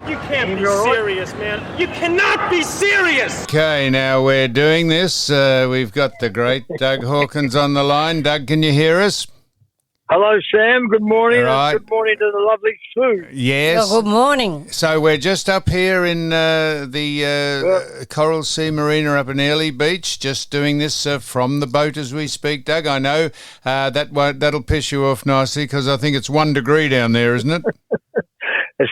You can't be serious, man. You cannot be serious! Okay, now we're doing this. We've got the great Doug Hawkins on the line. Doug, can you hear us? Hello, Sam. Good morning. Right. Good morning to the lovely Sue. Yes. Good morning. So we're just up here in the Coral Sea Marina up in Airlie Beach, just doing this from the boat as we speak. Doug, I know that'll piss you off nicely because I think it's 1 degree down there, isn't it?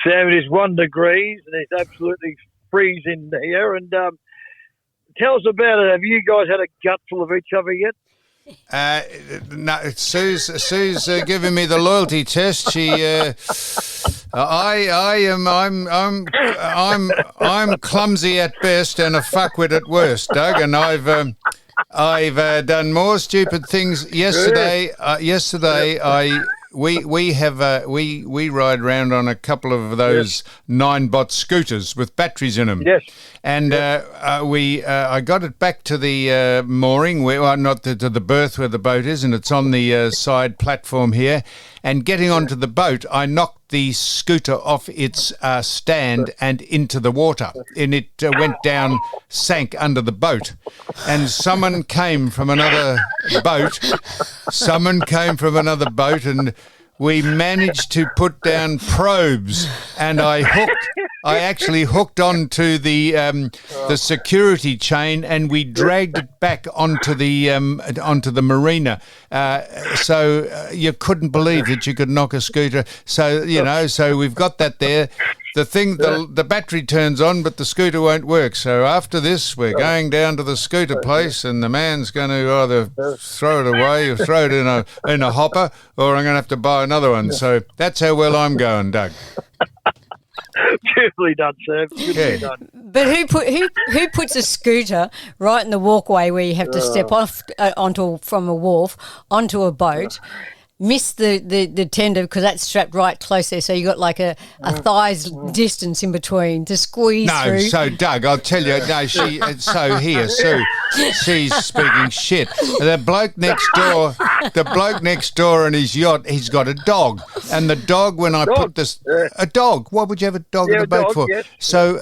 Sam, it is 1 degree and it's absolutely freezing here. And tell us about it. Have you guys had a gutful of each other yet? No, Sue's giving me the loyalty test. I'm clumsy at best and a fuckwit at worst, Doug. And I've done more stupid things yesterday. We ride around on a couple of those 9-bot scooters with batteries in them. Yes. And I got it back to the mooring, not to the berth where the boat is, and it's on the side platform here. And getting onto the boat, I knocked the scooter off its stand and into the water. And it went down, sank under the boat. And someone came from another boat. And we managed to put down probes, and I actually hooked onto the security chain, and we dragged it back onto the marina. So you couldn't believe that you could knock a scooter. So we've got that there. The battery turns on, but the scooter won't work. So after this, we're going down to the scooter place, and the man's going to either throw it away or throw it in a hopper, or I'm going to have to buy another one. So that's how well I'm going, Doug. Beautifully done, Sam. Beautifully done. But who puts a scooter right in the walkway where you have to step off from a wharf onto a boat? Miss the tender because that's strapped right close there, so you got like a thigh's distance in between to squeeze through. No, so Doug, I'll tell you. No, Sue, she's speaking shit. The bloke next door on his yacht, he's got a dog, and the dog. When I put this, a dog. What would you have a dog in the boat for? Yes. So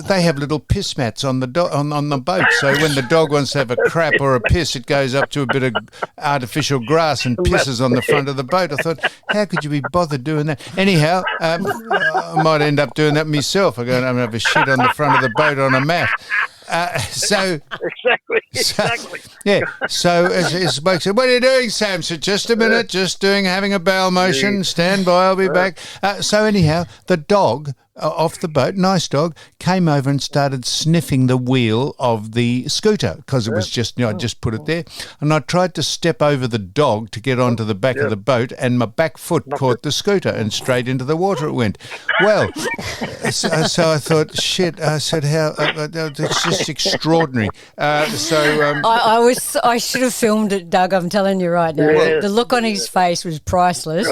they have little piss mats on the on the boat. So when the dog wants to have a crap or a piss, it goes up to a bit of artificial grass and pisses on the front of the boat. I thought, how could you be bothered doing that? Anyhow, I might end up doing that myself. I'm going to have a shit on the front of the boat on a mat. Exactly. So as Mike said, what are you doing, Sam? So just a minute, having a bowel motion. Stand by, I'll be back. So anyhow, the dog off the boat, nice dog, came over and started sniffing the wheel of the scooter because it was just, I just put it there. And I tried to step over the dog to get onto the back of the boat, and my back foot caught the scooter and straight into the water it went. Well, so I thought, shit, I said, how, it's just extraordinary. I should have filmed it, Doug, I'm telling you right now. Yeah. The look on his face was priceless.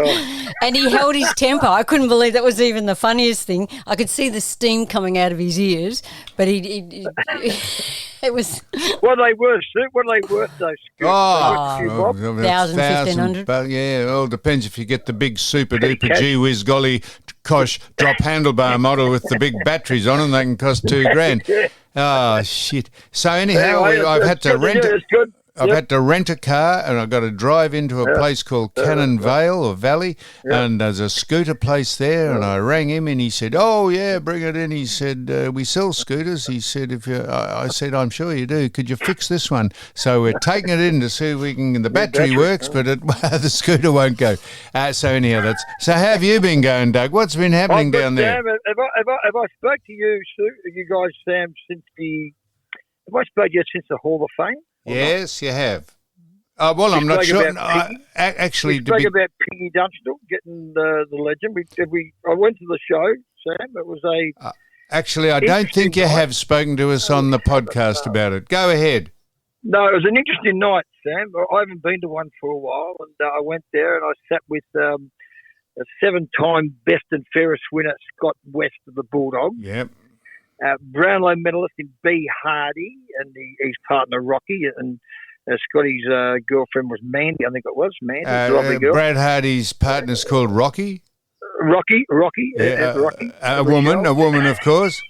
And he held his temper. I couldn't believe that was even the funniest thing. I could see the steam coming out of his ears, but it was... What are they worth, Sue? What are they worth, those scooters? $1,000, $1,500. But yeah, it all depends if you get the big super duper gee whiz golly cosh drop handlebar model with the big batteries on them. They can cost $2,000. Oh shit! So anyhow, I've had to rent it. I've had to rent a car, and I've got to drive into a place called Cannon Vale or Valley, and there's a scooter place there, and I rang him, and he said, "Oh yeah, bring it in." He said, "We sell scooters." He said, I said, "I'm sure you do. Could you fix this one?" So we're taking it in to see if we can. The battery works, but the scooter won't go. So anyhow, so how have you been going, Doug? What's been happening down there? Sam, have I spoke to you, Sue, you guys, Sam, since have I spoke to you since the Hall of Fame? Yes, you have. Well, I'm not sure. Actually, we spoke about Piggy Dunstall getting the legend. I went to the show, Sam. It was a... Actually, I don't think you have spoken to us on the podcast about it. Go ahead. No, it was an interesting night, Sam. I haven't been to one for a while, and I went there and I sat with a 7-time best and fairest winner, Scott West of the Bulldogs. Yep. Brownlow medalist in B. Hardy and his partner Rocky, and Scotty's girlfriend was Mandy, I think it was. Mandy, lovely girl. Brad Hardy's partner's called Rocky? Rocky. Rocky. A woman, of course.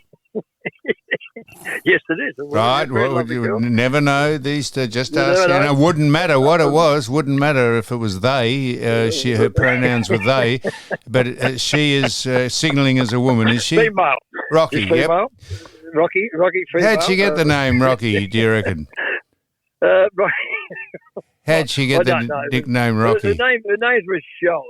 Yes, it is. Right, well, you would never know these to just ask. never know. It wouldn't matter what it was. Wouldn't matter if it was they. Her pronouns were they, but she is signalling as a woman, is she? Female. Rocky, She's female. yep. Rocky, female. How'd she get the name Rocky, do you reckon? Rocky. How'd she get the nickname Rocky? Her name's Rochelle.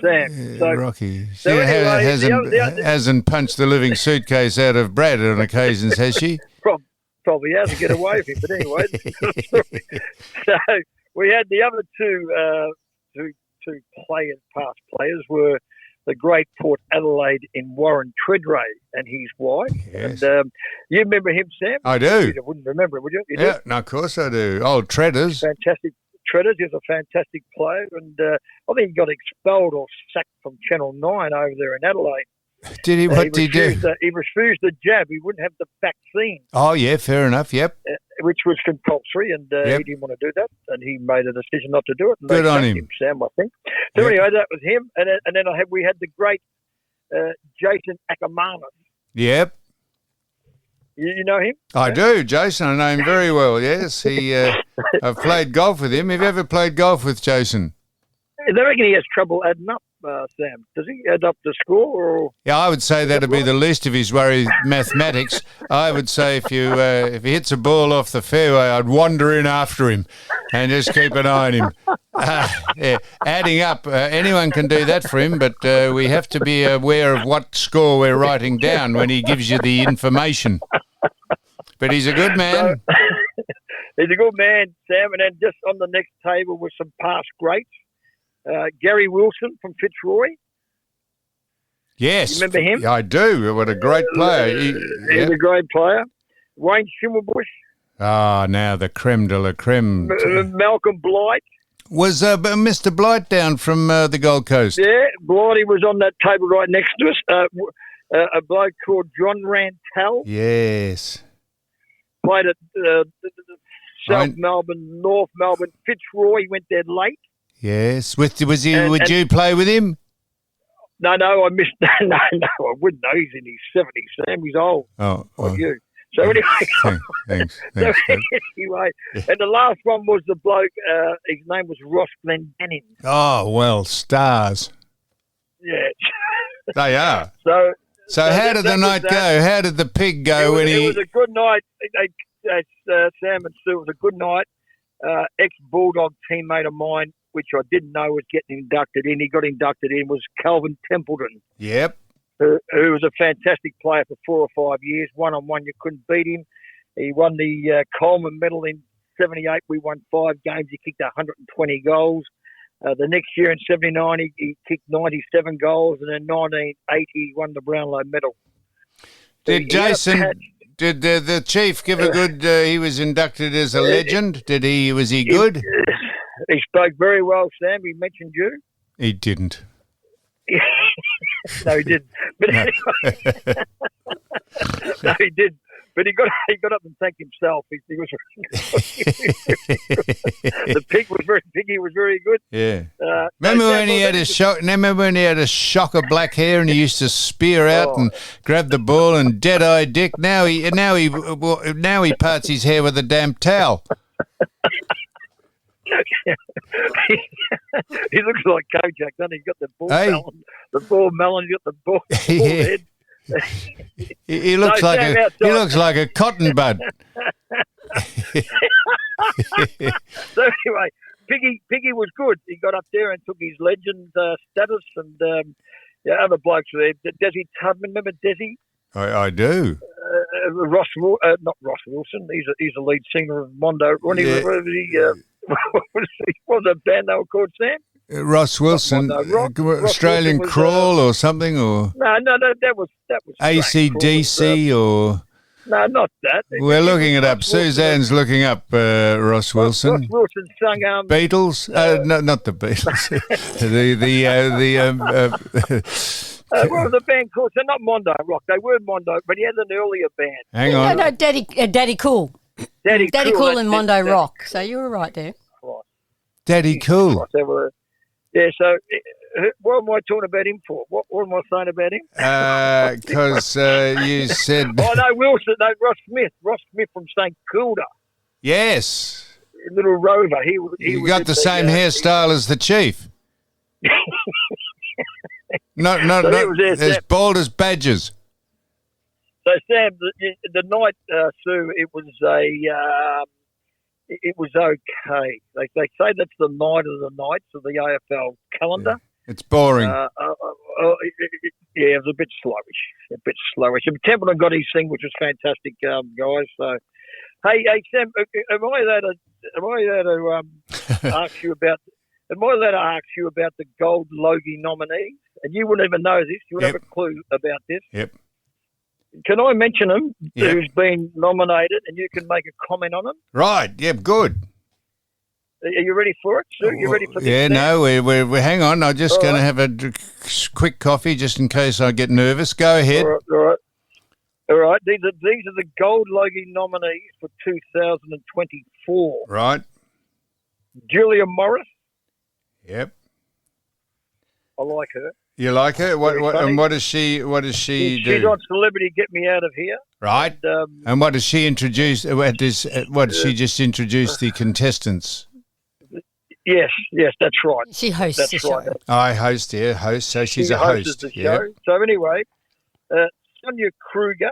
Sam. So, Rocky. She so anyway, hasn't punched the living suitcase out of Brad on occasions, has she? Probably has to get away with him, but anyway. So we had the other two players, past players, were the great Port Adelaide in Warren Treadray and his wife. Yes. And you remember him, Sam? I do. You wouldn't remember it, would you? Yeah, no, of course I do. Old Treaders. Fantastic. Treaders is a fantastic player, and I think he got expelled or sacked from Channel 9 over there in Adelaide. Did he? What did he do? He refused the jab. He wouldn't have the vaccine. Oh, yeah, fair enough, yep. Which was compulsory, and Yep. he didn't want to do that, and he made a decision not to do it. And Good they on sacked him. Sam, I think. So Yep. anyway, that was him, and then we had the great Jason Ackermanis. Yep. You know him? I do, Jason. I know him very well, yes. I've played golf with him. Have you ever played golf with Jason? I reckon he has trouble adding up, Sam. Does he add up the score? Or? Yeah, I would say that'd be the least of his worries, mathematics. I would say if he hits a ball off the fairway, I'd wander in after him and just keep an eye on him. Yeah, adding up, anyone can do that for him, but we have to be aware of what score we're writing down when he gives you the information. But he's a good man. So, he's a good man, Sam. And then just on the next table were some past greats. Gary Wilson from Fitzroy. Yes. You remember him? I do. What a great player. He's a great player. Wayne Schimmelbusch. Ah, now the creme de la creme. Malcolm Blight. Was Mr. Blight down from the Gold Coast? Yeah, Blighty was on that table right next to us. A bloke called John Rantel. Yes. Played at South Melbourne, North Melbourne. Fitzroy went there late. Yes. Would you play with him? No, I missed. No, I wouldn't know. He's in his 70s, Sam. He's old. Oh, like you. So anyway, thanks. Anyway, and the last one was the bloke. His name was Ross Glendenning. Oh well, stars. Yeah, they are. So how did the night go? How did the pig go It was a good night. Sam and Sue, it was a good night. Ex-Bulldog teammate of mine, which I didn't know was getting inducted in. He got inducted in, was Calvin Templeton. Yep. Who was a fantastic player for 4 or 5 years. One-on-one, you couldn't beat him. He won the Coleman medal in 78. We won 5 games. He kicked 120 goals. The next year in 79, he kicked 97 goals. And in 1980, he won the Brownlow medal. Did the chief give a good... he was inducted as a legend. Was he good? He spoke very well, Sam. He mentioned you. He didn't. No, he didn't. But anyway, no, he didn't. But he got up and thanked himself. He was the pig was very big. He was very good. Yeah. Remember when he had a shock of black hair and he used to spear out and grab the ball and dead-eye Dick. Now he parts his hair with a damn towel. He looks like Kojak, doesn't he? He's got the ball melon. The ball melon, he's got the ball head. He looks like a cotton bud. So anyway, Piggy was good. He got up there and took his legend status, and other blokes were there. Desi Tubman, remember Desi? I do. Not Ross Wilson. He's a lead singer of Mondo. What was the band they were called, Sam? Ross Wilson, Australian Wilson Crawl or something, or no, that was AC/DC or no, not that. We're looking it up. Suzanne's looking up Ross Wilson. Ross Wilson sung Beatles. No, not the Beatles. What was the band called? They're not Mondo Rock. They were Mondo, but he had an earlier band. Hang on. No, Daddy Cool. Daddy Cool and Mondo Rock. So you were right there. Daddy Cool. Yeah, so What am I talking about him for? What am I saying about him? Because you said... Oh, no, Wilson. No, Ross Smith. Ross Smith from St Kilda. Yes. Little Rover. He You was got in the same hairstyle as the chief. Not So he was there, as Sam. bald as badgers. So Sam, the night, Sue, it was it was okay. They say that's the night of the nights of the AFL calendar. Yeah. It's boring. Yeah, it was a bit slowish. And Templeton got his thing, which was fantastic, guys. So, hey, Sam, am I allowed to ask you about? Am I allowed to ask you about the Gold Logie nominees? And you wouldn't even know this. You wouldn't have a clue about this. Yep. Can I mention him? Yep. Who's been nominated, and you can make a comment on him? Right. Yep. Good. Are you ready for it, Sue? You ready for this? Yeah. Sam? No. We hang on. I'm just going to have a quick coffee just in case I get nervous. Go ahead. All right. These are the Gold Logie nominees for 2024. Right. Julia Morris. Yep. I like her. You like her? What does she do? She's on Celebrity Get Me Out of Here. Right. And what does she introduce? What does she just introduce the contestants? Yes, that's right. She hosts the show. I host. So she's a host. The show. So anyway, Sonia Kruger,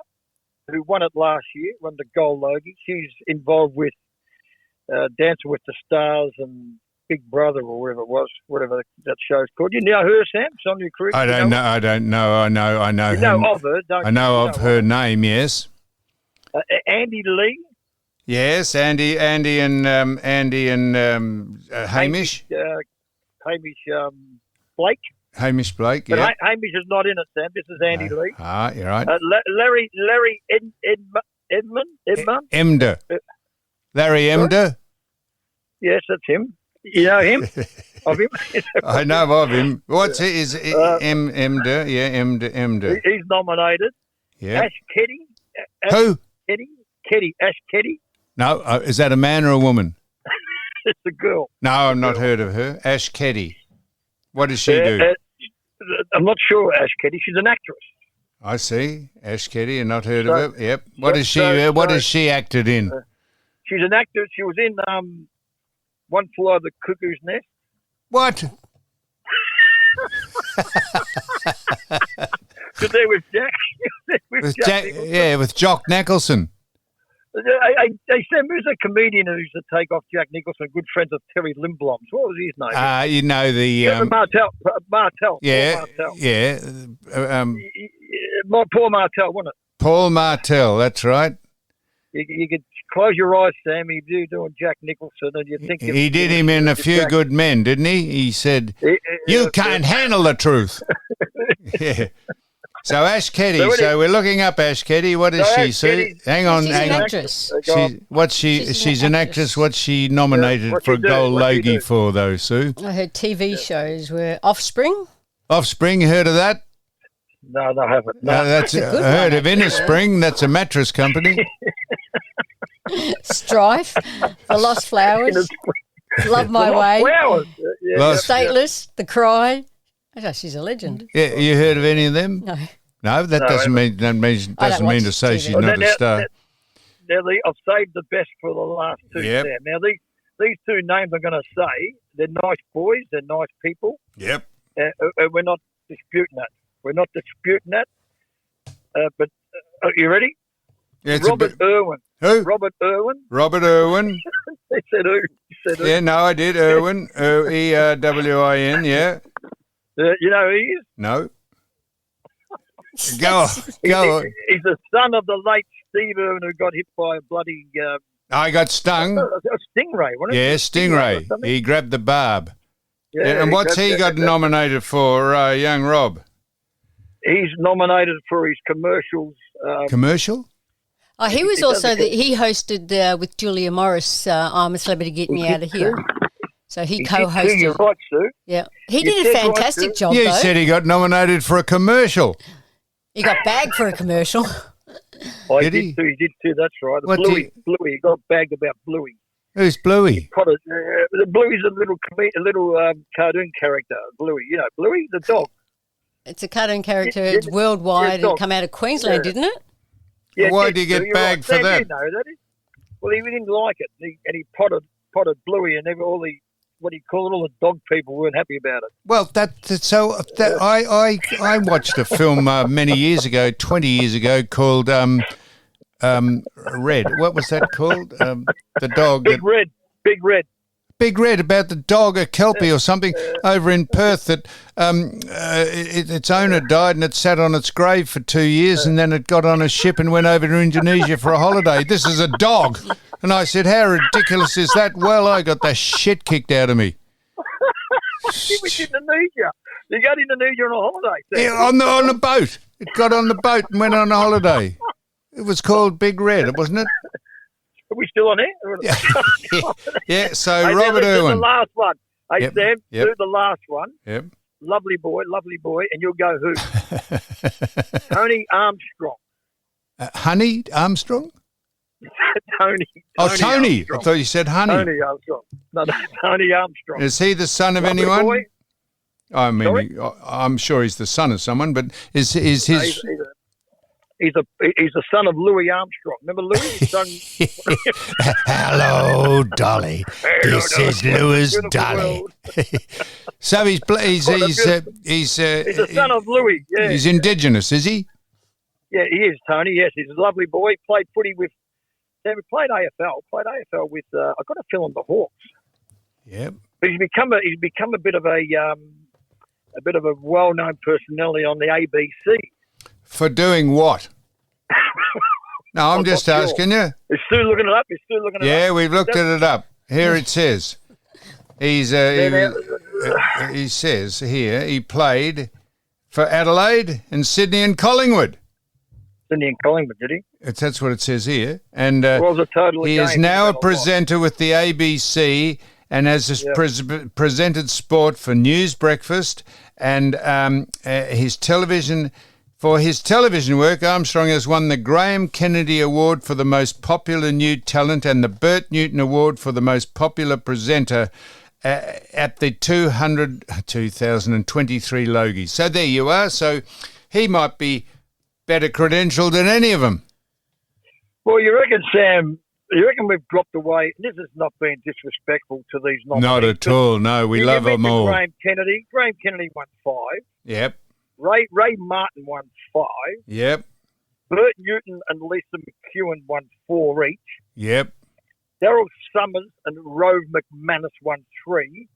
who won it last year, won the Gold Logie. She's involved with Dancing with the Stars and Big Brother or whatever that show's called. You know her, Sam? Sonia Kruger? I don't know. I know you her. know of her, don't you? I know of her name, yes. Andy Lee. Yes, Andy and Hamish. Hamish Blake. Hamish Blake, But yeah. Hamish is not in it, Sam. This is Andy Lee. You're right. Larry Edmund. Emder. Larry Emder. Yes, that's him. You know him? Of him? I know of him. What's it? Is it Emder? Yeah, Emder. He's nominated. Yeah. Ash Keddy. Who? Ash Keddy. No, is that a man or a woman? It's a girl. No, I've not heard of her. Ash Keddy. What does she do? I'm not sure, Ash Keddy. She's an actress. I see. Ash Keddy, and not heard of her. Yep. What has she acted in? She's an actress. She was in One Flew Over the Cuckoo's Nest. What? Because there was Jack. With Jock Nicholson. Hey, Sam, who's a comedian who's to take off Jack Nicholson, good friends of Terry Lindblom's? What was his name? You know the... Martell. Yeah, Paul Martell. yeah. Paul Martell, wasn't it? Paul Martell, that's right. You could close your eyes, Sam, if you're doing Jack Nicholson, and you think... He did him in A Few Good Men, didn't he? He said, you can't handle the truth. Yeah. So Ash Keddy. So we're looking up Ash Keddy. What is she, Sue? Hang on. She's an actress. She's an actress. What's she nominated for a Gold Logie for, though, Sue? Her TV shows were Offspring. Offspring, heard of that? No, I haven't. No. That's a good heard one, of Innerspring. That's a mattress company. Strife. The Lost Flowers. Love My Way. Flowers. Stateless. The Cry. Oh, she's a legend. Yeah, you heard of any of them? No. No, that doesn't mean to say she's not a star. Now, I've saved the best for the last two. Yep. There. Now, these two names I'm going to say, they're nice boys, they're nice people. Yep. We're not disputing that. But are you ready? Yeah, Robert Irwin. Who? Robert Irwin. Robert Irwin. They said who? You said who? Yeah, no, I did. Irwin. Erwin. Yeah. You know who he is? No. Go on. He's the son of the late Steve Irwin who got hit by a bloody... I got stung. a stingray, wasn't it? Yeah, stingray. He grabbed the barb. Yeah, and what's he got nominated for, young Rob? He's nominated for his commercials. Commercial? Oh, he was also he hosted with Julia Morris. I'm a Celebrity, Get Me Out of Here. So he co-hosted. You're right, Sue. Yeah, he did a fantastic job. You though. said he got nominated for a commercial. He got bagged for a commercial. He did too. That's right. Bluey. He got bagged about Bluey. Who's Bluey? Potter, Bluey's a little cartoon character. Bluey, Bluey, the dog. It's a cartoon character. It's worldwide and come out of Queensland, didn't it? Yeah, Why did you get bagged for that? You know that. Well, he didn't like it, and he potted Bluey, and all the dog people weren't happy about it. Well, I watched a film many years ago, 20 years ago, called Red. What was that called? The dog. Big Red. Big Red, about the dog, a Kelpie or something, over in Perth that its owner died and it sat on its grave for 2 years and then it got on a ship and went over to Indonesia for a holiday. This is a dog. And I said, how ridiculous is that? Well, I got the shit kicked out of me. It was Indonesia. You got Indonesia on a holiday. Yeah, on the boat. It got on the boat and went on a holiday. It was called Big Red, wasn't it? Are we still on air? Yeah, so hey, Robert do Irwin. the last one. Hey, Yep. Sam, Yep. do the last one. Yep. Lovely boy, and you'll go who? Tony Armstrong. Honey Armstrong? Tony. Oh, Tony. Armstrong. I thought you said honey. Tony Armstrong. No, Tony Armstrong. Is he the son of Lovely anyone? boy. I mean, Sorry? I'm sure he's the son of someone, but is his... He's the son of Louis Armstrong. Remember Louis? His son? Hello, Dolly. This is Louis Dolly. So he's the son of Louis. Yeah, he's indigenous, is he? yeah, he is. Tony. Yes, he's a lovely boy. Played footy with. He played AFL. Played AFL with. I got a feel on the Hawks. Yep. But he's become a bit of a well-known personality on the ABC. For doing what? No, I'm just asking you. Is Stu looking it up? Yeah, we've looked it up. Here it says. He says here he played for Adelaide and Sydney and Collingwood. Sydney and Collingwood, did he? That's what it says here. And Was a total he is now a presenter with the ABC and has presented sport for News Breakfast and his television. For his television work, Armstrong has won the Graham Kennedy Award for the most popular new talent and the Bert Newton Award for the most popular presenter at the 2023 Logies. So there you are. So he might be better credentialed than any of them. Well, you reckon, Sam? You reckon we've dropped away? This is not being disrespectful to these nominees. Not at all. No, we love them all. Graham Kennedy won 5. Yep. Ray Martin won 5. Yep. Bert Newton and Lisa McEwen won 4 each. Yep. Daryl Summers and Rove McManus won 3.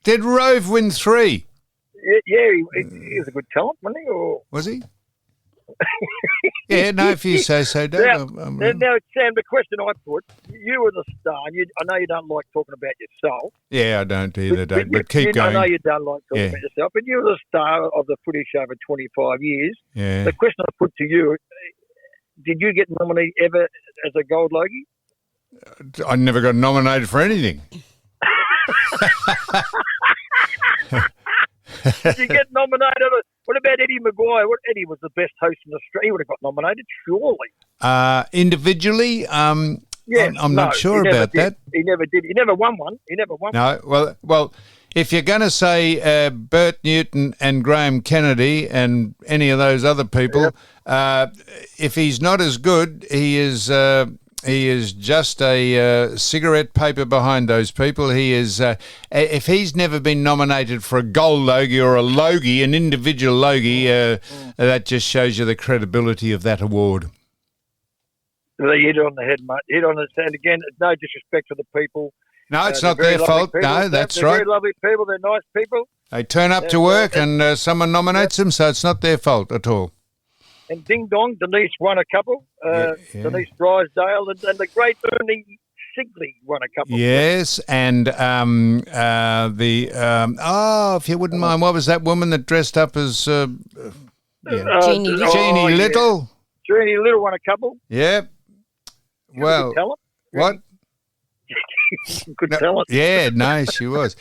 Did Rove win 3? Yeah, he was a good talent, wasn't he? Or... Was he? Yeah, no, if you say so, Dave. Now, Sam, the question I put, you were the star, and I know you don't like talking about yourself. Yeah, I don't either, Dave, but keep going. I know you don't like talking about yourself, but you were the star of the footy show for 25 years. Yeah. The question I put to you, did you get nominated ever as a Gold Logie? I never got nominated for anything. Did you get nominated? What about Eddie Maguire? Eddie was the best host in Australia. He would have got nominated, surely. Individually, I'm not sure about that. He never did. He never won one. No, well, if you're going to say Bert Newton and Graham Kennedy and any of those other people, if he's not as good, he is just a cigarette paper behind those people. He is. If he's never been nominated for a gold Logie or a Logie, an individual Logie, that just shows you the credibility of that award. Well, you hit it on the head, mate. Hit on the head again. No disrespect to the people. No, it's not their fault. People. No, that's they're right. Very lovely people. They're nice people. They turn up to work and someone nominates them, so it's not their fault at all. And Ding Dong, Denise won a couple. Denise Drysdale and the great Ernie Sigley won a couple. Yes, and if you wouldn't mind, what was that woman that dressed up as Jeannie Little? Jeannie Little? Jeannie Little won a couple. Yep. Well, talent. what? Good talent. Yeah, no, she was.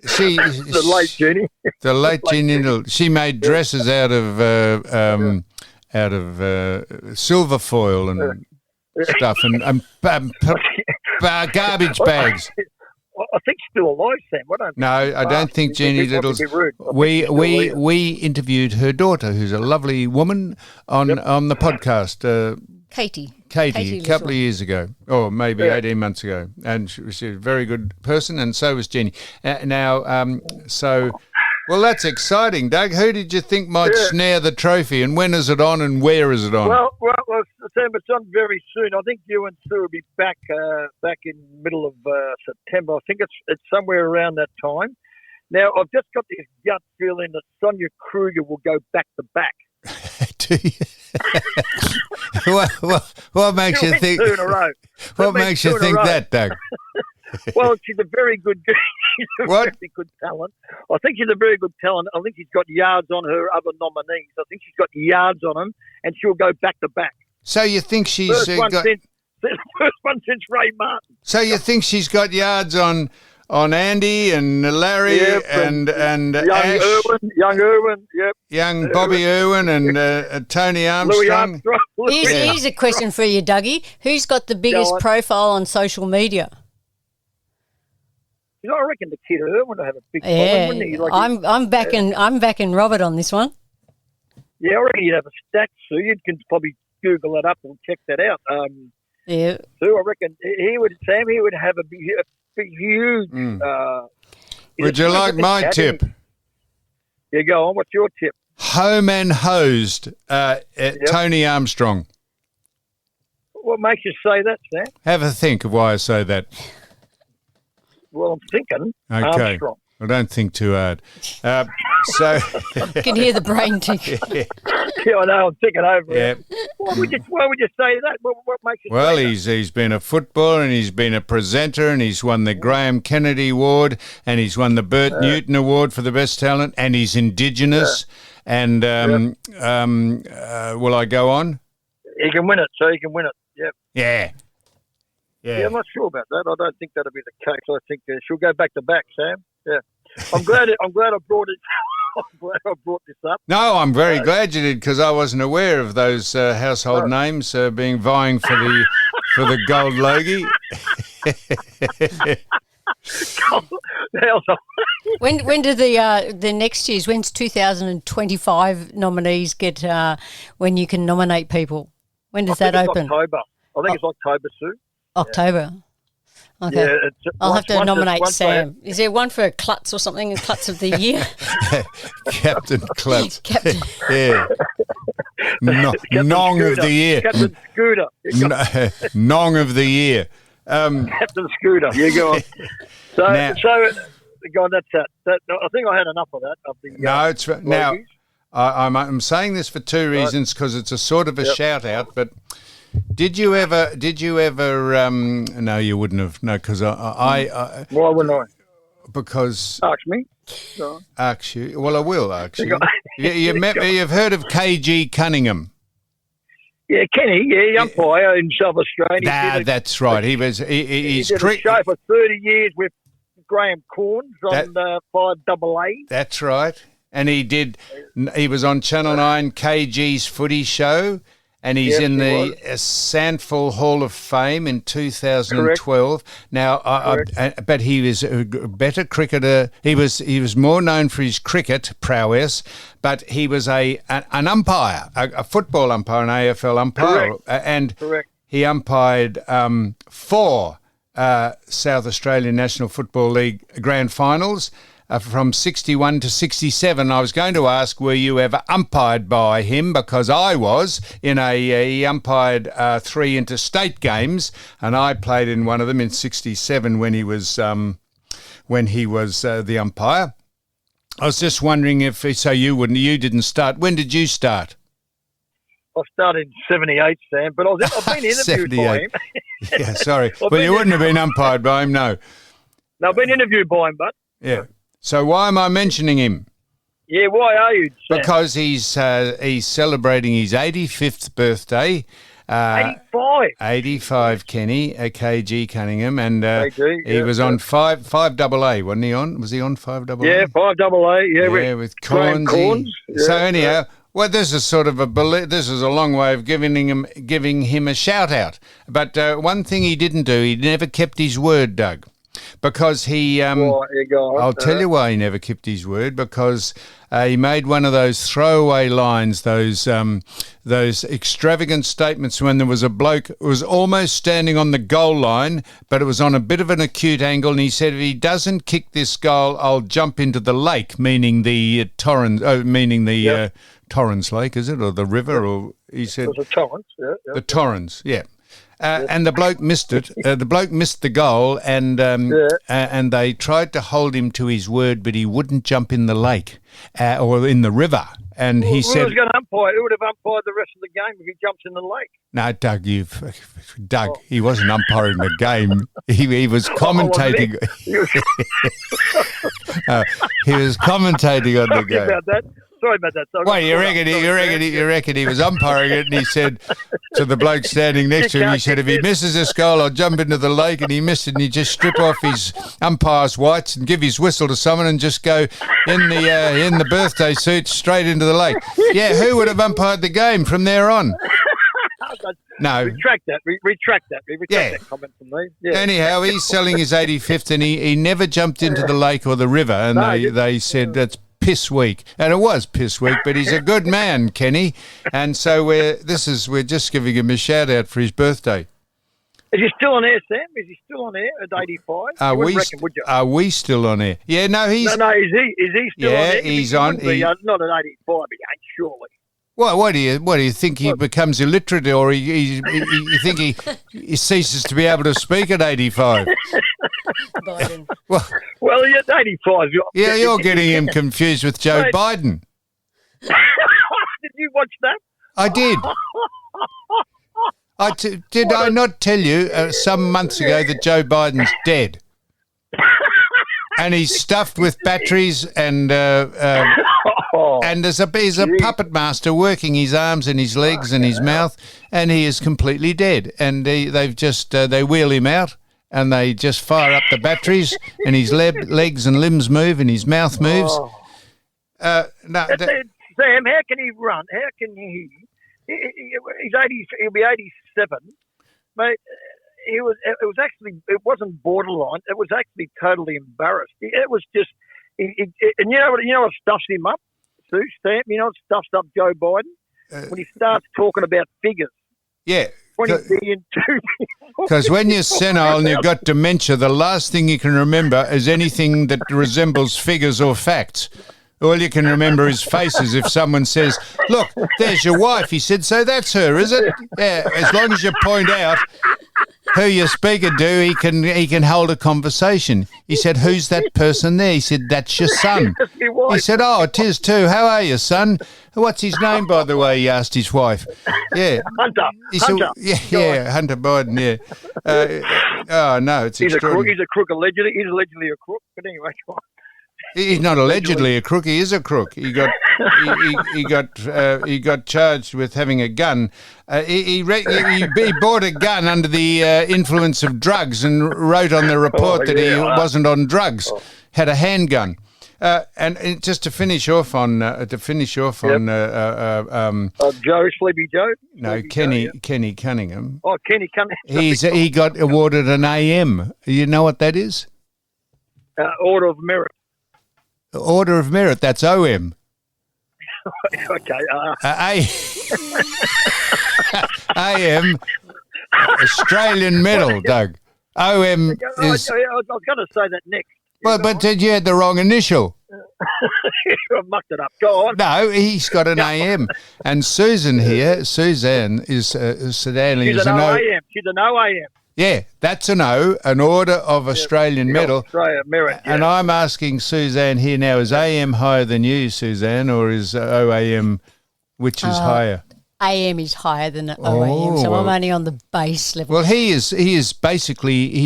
The late Jeannie. The late Jeannie Little. She made dresses out of silver foil and stuff and garbage bags. I think she's still alive, Sam. No, I don't think Jeannie Little's. We interviewed her daughter, who's a lovely woman, on the podcast. Katie, a couple of years ago, or maybe 18 months ago, and she's a very good person, and so was Jeannie. Well, that's exciting, Doug. Who did you think might snare the trophy, and when is it on, and where is it on? Well, Sam, it's on very soon. I think you and Sue will be back in middle of September. I think it's somewhere around that time. Now, I've just got this gut feeling that Sonia Kruger will go back to back. Do you? What makes you think? Two in a row. What makes you think that, Doug? Well, she's a very good. She's a very good talent. I think she's a very good talent. I think she's got yards on her other nominees. I think she's got yards on them, and she'll go back to back. So you think she's first one since Ray Martin. So you think she's got yards on Andy and Larry and Ash, young Irwin, yep, young Bobby Irwin and Tony Armstrong. Louis Armstrong. Here's a question for you, Dougie. Who's got the biggest profile on social media? I reckon the kid Irwin would have a big following, wouldn't he? I'm backing Robert on this one. Yeah, I reckon you'd have a stack, Sue. You can probably Google it up and check that out. Sue, I reckon he would have a big, huge. Would you like my tip? Yeah, go on. What's your tip? Home and hosed Tony Armstrong. What makes you say that, Sam? Have a think of why I say that. Well, I'm thinking Armstrong. I don't think too hard. You can hear the brain tick. Yeah, I know. I'm thinking over it. Why would you say that? What makes you say that? He's been a footballer, and he's been a presenter, and he's won the Graham Kennedy Award, and he's won the Bert Newton Award for the best talent, and he's Indigenous. And will I go on? He can win it, so he can win it. Yep. Yeah, I'm not sure about that. I don't think that'll be the case. I think she'll go back to back, Sam. Yeah, I'm glad I brought it. I'm glad I brought this up. No, I'm very glad you did, because I wasn't aware of those household names being vying for the gold Logie. When do the next year's? When's 2025 nominees get? When you can nominate people? When does that open? October. I think it's October, Sue. October. Okay. Yeah, I'll have to nominate Sam. Is there one for a Klutz or something? A Klutz of the year? Captain Klutz. Captain. Yeah. Nong of the year. Captain Scooter. Nong of the year. Captain Scooter. You go on. So go on, that's that. I think I had enough of that. Now, I'm saying this for two reasons, because it's a sort of a shout out, but did you ever no, you wouldn't have, no, because I why wouldn't I? Because ask me. Ask you. Well, I will ask you. You've heard of KG Cunningham? Yeah, Kenny. Yeah, he umpire in South Australia. That's right. He's did a show for 30 years with Graham Corns on 5AA. That's right. And he was on Channel 9 KG's Footy Show, and he's in the Sandford Hall of Fame in 2012. Correct. Now, but he was a better cricketer. He was more known for his cricket prowess, but he was an umpire, a football umpire, an AFL umpire. Correct. He umpired 4 South Australian National Football League grand finals. From 61 to 67, I was going to ask, were you ever umpired by him? Because I was. He umpired 3 interstate games, and I played in one of them in 67 when he was the umpire. I was just wondering if you didn't start. When did you start? I started in 78, Sam, but I've been interviewed by him. Yeah, sorry. Well, you wouldn't have been umpired by him, no. No, I've been interviewed by him, but... Yeah. So why am I mentioning him? Yeah, why are you, Sam? Because he's celebrating his 85th birthday. 85? 85, Kenny, KG Cunningham, and he was on 5AA, wasn't he on? Was he on 5AA? Yeah, 5AA, with Corns. Yeah, so anyhow, Well, this is sort of this is a long way of giving him a shout out. But one thing he didn't do, he never kept his word, Doug, because he. I'll tell you why he never kept his word, because he made one of those throwaway lines, those extravagant statements when there was a bloke who was almost standing on the goal line, but it was on a bit of an acute angle, and he said, if he doesn't kick this goal, I'll jump into the lake, meaning the Torrens, Torrens Lake, is it, or the river, or he said... It was a Torrens, The Torrens, yeah. And the bloke missed it. The bloke missed the goal, and they tried to hold him to his word, but he wouldn't jump in the lake or in the river. And he said, "Who was going to umpire? Who would have umpired the rest of the game if he jumps in the lake?" No, Doug, he wasn't umpiring the game. He was commentating. He was commentating on the game. About that. Sorry about that. Well, you reckon he was umpiring it, and he said to the bloke standing next to him, he said, if he misses this goal, I'll jump into the lake, and he missed it, and he just strip off his umpire's whites and give his whistle to someone and just go in the birthday suit straight into the lake. Yeah, who would have umpired the game from there on? No. Retract that. Retract that comment from me. Yeah. Anyhow, he's selling his 85th, and he never jumped into the lake or the river, and they said that's piss week, and it was piss week, but he's a good man, Kenny, and so we're just giving him a shout out for his birthday. Is he still on air, Sam? Is he still on air at 85? Are we still on air? Yeah, no, he's... No, is he still on air? Yeah, he's on. Not at 85, he ain't, surely. Well, what do you think, he becomes illiterate, or you think he ceases to be able to speak at 85? Biden. Well, yeah, 85. Yeah, you're getting him confused with Joe Biden. Did you watch that? I did. Did I not tell you some months ago that Joe Biden's dead? And he's stuffed with batteries, and he's a puppet master working his arms and his legs and his mouth, and he is completely dead. And they wheel him out, and they just fire up the batteries, and his legs and limbs move, and his mouth moves. Sam, how can he run? How can he? He's 80. He'll be 87, mate. It wasn't borderline. It was actually totally embarrassed. It was just, and you know what stuffs him up, Sue, Sam? You know what stuffs up Joe Biden? When he starts talking about figures. Yeah. 20 billion, 2 billion. Because when you're senile and you've got dementia, the last thing you can remember is anything that resembles figures or facts. All you can remember is faces. If someone says, look, there's your wife, he said, so that's her, is it? Yeah, as long as you point out who you're speaking to, he can hold a conversation. He said, who's that person there? He said, that's your son. He said, oh, it is too. How are you, son? What's his name, by the way? He asked his wife. Yeah. Hunter. Yeah, Hunter Biden, yeah. No, it's extraordinary. He's a crook, allegedly. He's allegedly a crook. But anyway, come on. He's not allegedly a crook. He is a crook. He got charged with having a gun. He bought a gun under the influence of drugs and wrote on the report that he wasn't on drugs. Had a handgun. And just to finish off on Joe, Sleepy Joe. No, Kenny Cunningham. Oh, Kenny Cunningham. He got awarded an AM. You know what that is? Order of Merit. Order of Merit, that's OM. Okay. AM, Australian Medal, Doug. OM is... I was going to say that next. Well, but you had the wrong initial. I mucked it up. Go on. No, he's got an AM. And Suzanne is Sedan. She's an OAM. She's an OAM. Yeah, that's an O, an Order of Australian Medal. Australia Merit. Yeah. And I'm asking Suzanne here now, is AM higher than you, Suzanne, or is OAM, which is higher? AM is higher than OAM, so I'm only on the base level. Well, he's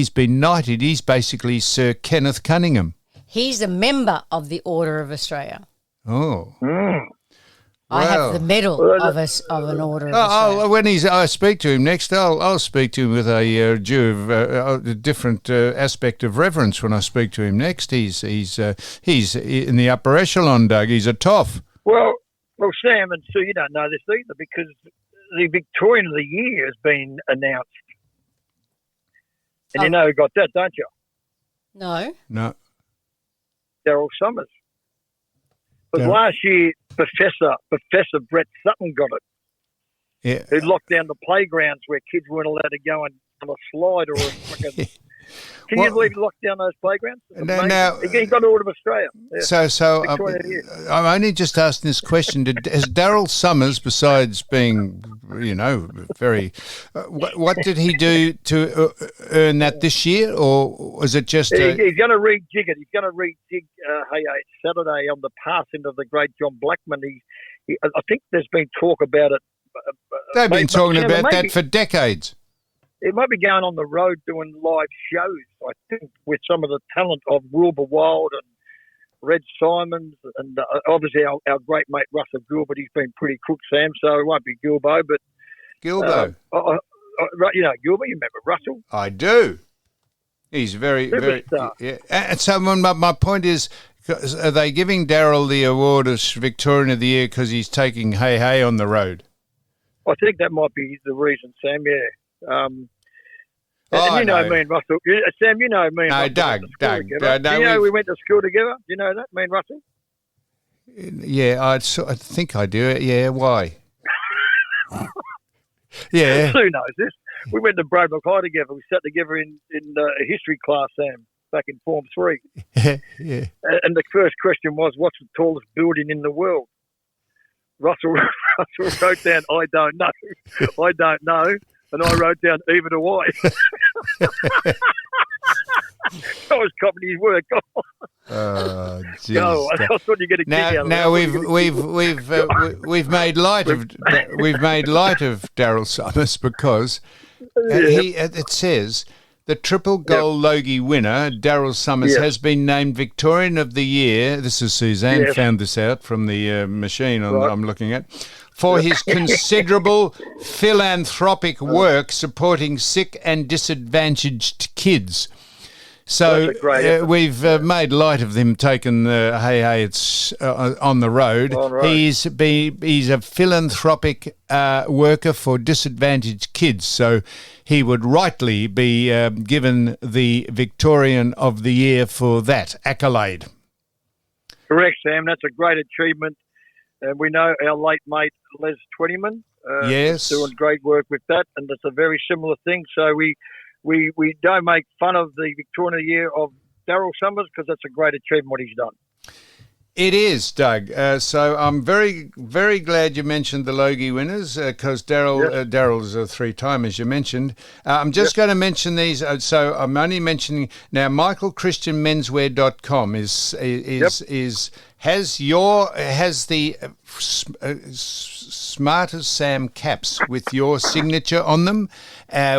been knighted. He's basically Sir Kenneth Cunningham. He's a member of the Order of Australia. Oh. Mm. I have the medal of an Order of Australia. When I speak to him next, I'll speak to him with a different aspect of reverence. When I speak to him next, he's in the upper echelon, Doug. He's a toff. Well, Well, Sam and Sue, you don't know this either because the Victorian of the Year has been announced. And you know who got that, don't you? No. Daryl Summers. But last year, Professor Brett Sutton got it. Yeah. Who locked down the playgrounds where kids weren't allowed to go on a slide or a fucking... Can you believe he locked down those playgrounds? Now, he got all of Australia. Yeah. So I'm only just asking this question. Has Daryl Summers, besides being, very... what did he do to earn that this year? Or was it just... He's going to rejig it. He's going to rejig Saturday on the passing of the great John Blackman. I think there's been talk about it. They've been talking about that for decades. It might be going on the road doing live shows, I think, with some of the talent of Wilbur Wild and Red Simons and obviously our great mate Russell Gilbert. He's been pretty cook, Sam, so it won't be Gilbo, but... Gilbo? Gilbert, you remember Russell? I do. He's very... Yeah. And so my point is, are they giving Daryl the award as Victorian of the Year because he's taking Hey Hey on the road? I think that might be the reason, Sam, yeah. And me and Russell. Sam, me and Russell. Doug. We went to school together. Do you know that, me and Russell? Yeah, I think I do. Yeah, why? Yeah. Who knows this? We went to Bradlock High together. We sat together in a history class, Sam, back in Form 3. Yeah. And the first question was, what's the tallest building in the world? Russell wrote down, I don't know. And I wrote down even a Y. I was copying his work. Oh, jeez. No, I thought you get a kick out of now we've made light of Daryl Summers because it says the triple gold Logie winner Daryl Summers has been named Victorian of the Year. This is Suzanne found this out from the machine I'm looking at. For his considerable philanthropic work supporting sick and disadvantaged kids. So we've made light of them taking the it's on the road. Right. He's a philanthropic worker for disadvantaged kids. So he would rightly be given the Victorian of the Year for that accolade. Correct, Sam. That's a great achievement. And we know our late mate Les Twentyman is doing great work with that, and it's a very similar thing. So we don't make fun of the Victorian of the Year of Daryl Summers because that's a great achievement what he's done. It is, Doug. So I'm very, very glad you mentioned the Logie winners because Daryl's a three-time, as you mentioned. I'm just going to mention these. So I'm only mentioning now. MichaelChristianMenswear.com has the Smart as Sam caps with your signature on them,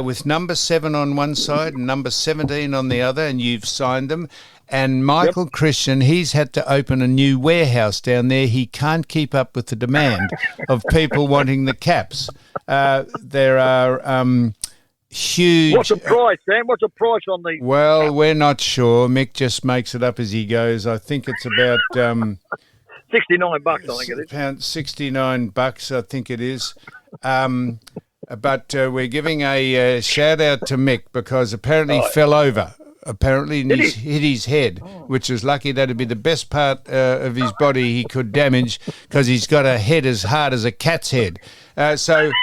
with number 7 on one side and number 17 on the other, and you've signed them. And Michael Christian, he's had to open a new warehouse down there. He can't keep up with the demand of people wanting the caps. There are huge... What's the price, Sam? What's the price on these? Well, we're not sure. Mick just makes it up as he goes. I think it's about... $69, I think it is. $69, I think it is. But we're giving a shout-out to Mick because apparently he fell over. Apparently hit his head, which is lucky. That'd be the best part of his body he could damage because he's got a head as hard as a cat's head. So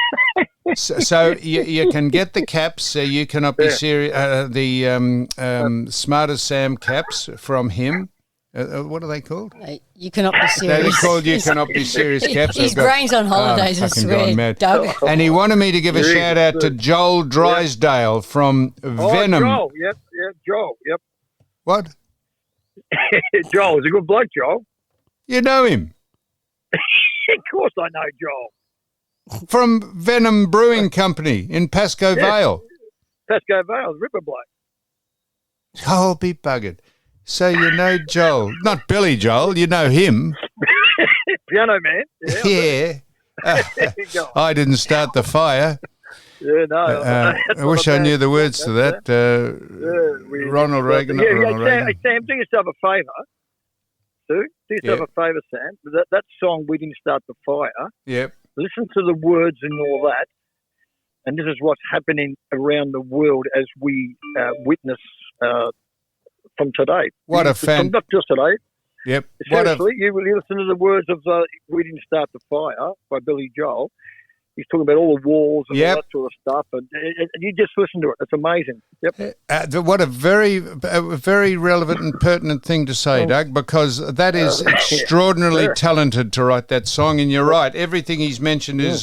you can get the caps. You cannot be serious. The Smart as Sam caps from him. What are they called? You cannot be serious. They're called You Cannot Be Serious caps. His brain's on holidays, I swear, Doug. And he wanted me to give a shout out to Joel Drysdale from Venom. Joel, Joel, What? Joel is a good bloke, Joel. You know him? Of course I know Joel. From Venom Brewing Company in Pascoe Vale. Pascoe Vale, Ripper bloke. I'll be buggered. So you know Joel, not Billy Joel, you know him. Piano man. Yeah. I didn't start the fire. Yeah, no. I wish I knew the words to that. Ronald Reagan. Sam, do yourself a favour. Sue. Do yourself a favour, Sam. That song, We Didn't Start the Fire. Yep. Listen to the words and all that. And this is what's happening around the world as we witness from today. What a fan! Not just today. Yep. Seriously, you listen to the words of "We Didn't Start the Fire" by Billy Joel. He's talking about all the wars and all that sort of stuff, and you just listen to it. It's amazing. Yep. What a very relevant and pertinent thing to say, Doug, because that is extraordinarily talented to write that song. And you're right, everything he's mentioned is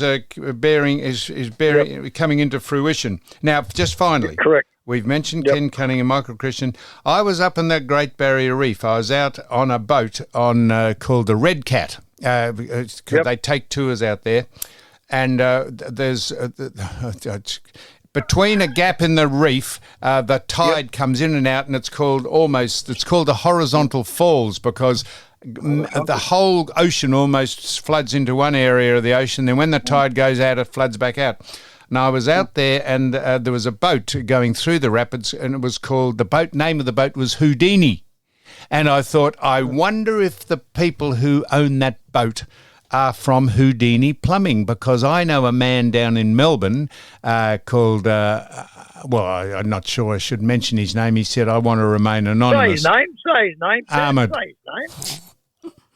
coming into fruition. Now, just finally, correct. We've mentioned Ken Cunning and Michael Christian. I was up in the Great Barrier Reef. I was out on a boat called the Red Cat. They take tours out there. And there's between a gap in the reef, the tide comes in and out, and it's called the horizontal falls because the whole ocean almost floods into one area of the ocean. Then when the tide goes out, it floods back out. Now I was out there, and there was a boat going through the rapids, and it was called name of the boat was Houdini, and I thought, I wonder if the people who own that boat are from Houdini Plumbing, because I know a man down in Melbourne called, I'm not sure I should mention his name. He said, I want to remain anonymous. Say his name. Ahmed. Say his name.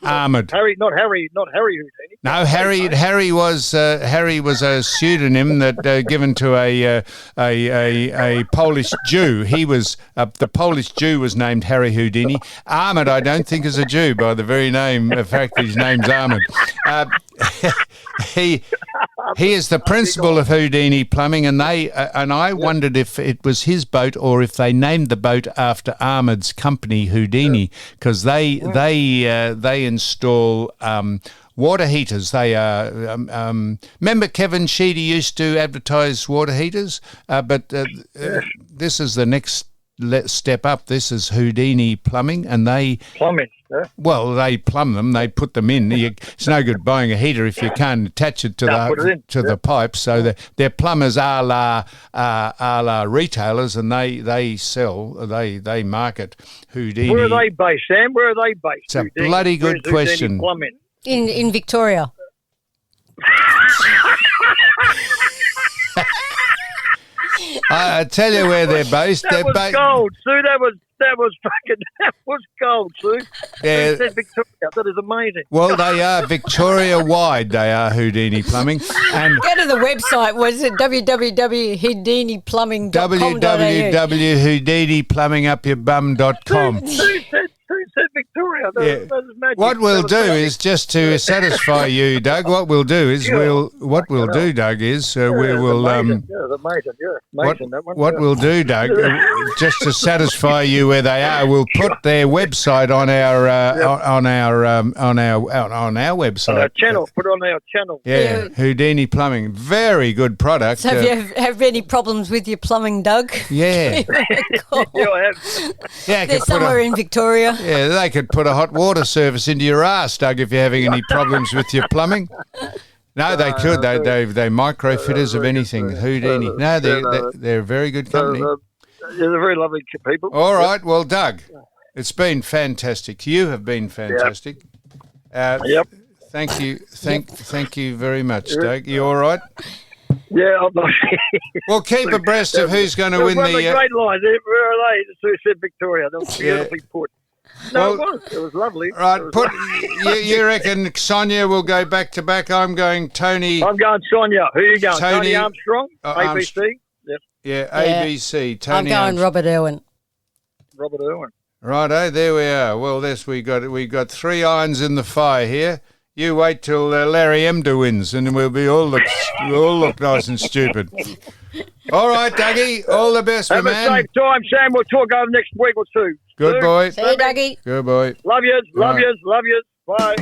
Ahmed. Not Harry Houdini. No, Harry was a pseudonym that given to a Polish Jew. He was the Polish Jew was named Harry Houdini. Ahmed, I don't think, is a Jew by the very name. In fact, his name's Ahmed. He is the principal of Houdini Plumbing, and I wondered if it was his boat or if they named the boat after Ahmed's company, Houdini, because they install water heaters. They remember Kevin Sheedy used to advertise water heaters, but this is the next step up. This is Houdini Plumbing, and they plumbing. They plumb them. They put them in. It's no good buying a heater if you can't attach it to the pipe. So they're plumbers a la retailers, and they sell. They market Houdini. Where are they based, Sam? Where are they based? It's a bloody good question. In Victoria. I tell you where they're based. That was gold, Sue. That was gold, Sue. Yeah. It says Victoria. That is amazing. Well, they are Victoria-wide. They are Houdini Plumbing. And go to the website. Was it www.houdiniplumbing.com.au? www.houdiniplumbingupyourbum.com. Who said Victoria? That is magic. What we'll do is, just to satisfy you, Doug. What we'll do is we will. What we'll do, Doug, is we will. Amazing, amazing. What we'll do, Doug, just to satisfy you where they are, we'll put their website on our website. On our channel. Put it on our channel. Yeah, Houdini Plumbing, very good product. So have any problems with your plumbing, Doug? Yeah. I have. Yeah, they're somewhere in Victoria. Yeah, they could put a hot water service into your ass, Doug, if you're having any problems with your plumbing. No, they could. They're micro-fitters of anything. Houdini. No, they're a very good company. They're very lovely people. All right. Well, Doug, it's been fantastic. You have been fantastic. Yep. Thank you. Thank you very much, Doug. You all right? Yeah, I'm not. Well, keep abreast of who's going to win the. One of the great lines. Where are they? Sue said Victoria. That was beautifully put. No, it was. It was lovely. Right. You reckon Sonia will go back to back? I'm going Tony. I'm going Sonia. Who are you going? Tony Armstrong? ABC? Yep. Yeah, ABC. Tony I'm going Armstrong. Robert Irwin. Robert Irwin. Righto, there we are. Well, we got 3 irons in the fire here. You wait till Larry Emder wins, and we'll all look nice and stupid. All right, Dougie. All the best, Have my man. Have a safe time, Sam. We'll talk over next week or two. Good boy. See you, Dougie. Good boy. Love yous. Bye.